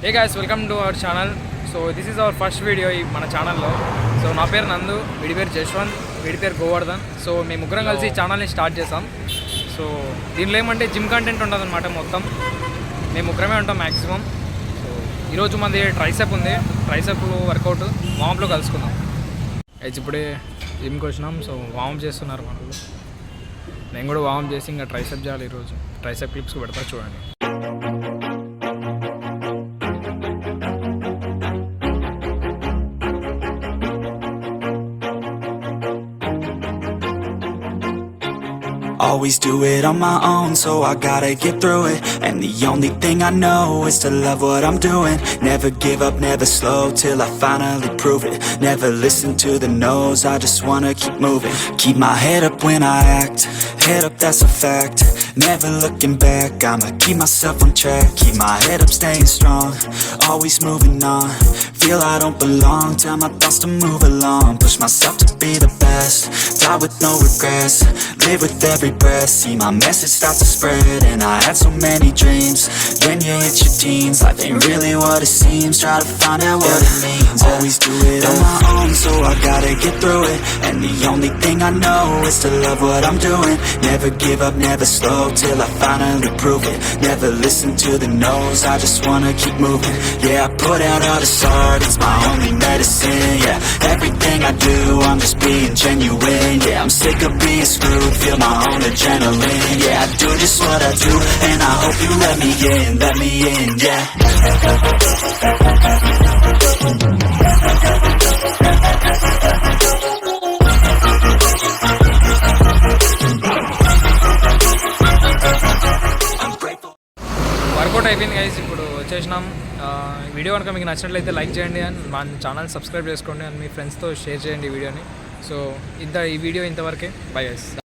Hey guys, welcome to our channel. So this is our first video ఈ మన ఛానల్లో. So నా పేరు నందు, వీడి పేరు జశ్వంత్, వీడి పేరు గోవర్ధన్. సో మేము ముగ్గురం కలిసి ఈ ఛానల్ని స్టార్ట్ చేసాం. సో దీనిలో ఏమంటే జిమ్ కంటెంట్ ఉంటుంది అనమాట. మొత్తం మేము ముగ్గురమే ఉంటాం మ్యాక్సిమం. సో ఈరోజు మనది ట్రైసెప్ ఉంది, ట్రైసెప్ వర్కౌట్ వామ్లో కలుసుకుందాం. అయితే ఇప్పుడే జిమ్కి వచ్చినాం. సో వామ్ చేస్తున్నారు మనకు. నేను కూడా వామ్ చేసి ఇంకా ట్రైసెప్ చేయాలి ఈరోజు. ట్రైసెప్ క్లిప్స్ పెడతా చూడండి. Always do it on my own, so I gotta get through it. And the only thing I know is to love what I'm doing. Never give up, never slow, till I finally prove it. Never listen to the no's, I just wanna keep moving. Keep my head up when I act, head up, that's a fact. Never looking back, I'ma keep myself on track. Keep my head up, staying strong, always moving on. Feel I don't belong, tell my thoughts to move along. Push myself to be the best, die with no regrets. Live with every breath, see my message start to spread. And I had so many dreams, when you hit your teens, life ain't really what it seems. Try to find out what it means. Always do it on my own, so I gotta get through it. And the only thing I know is to love what I'm doing. Never give up, never slow, till I finally prove it. Never listen to the no's, I just wanna keep moving. Yeah, I put out all this art, it's my only medicine. Yeah, everything I do, I'm just being genuine. Yeah, I'm sick of being screwed, feel my own adrenaline. Yeah, I do just what I do, and I hope you let me in, yeah. Workout అయిపోయింది guys, ఇప్పుడు వచ్చేసినాం. Video కనుక మీకు నచ్చినట్లయితే like చేయండి and మా channel subscribe చేసుకోండి and మీ ఫ్రెండ్స్తో షేర్ చేయండి ఈ వీడియోని. సో ఈ వీడియో ఇంతవరకే. Bye guys.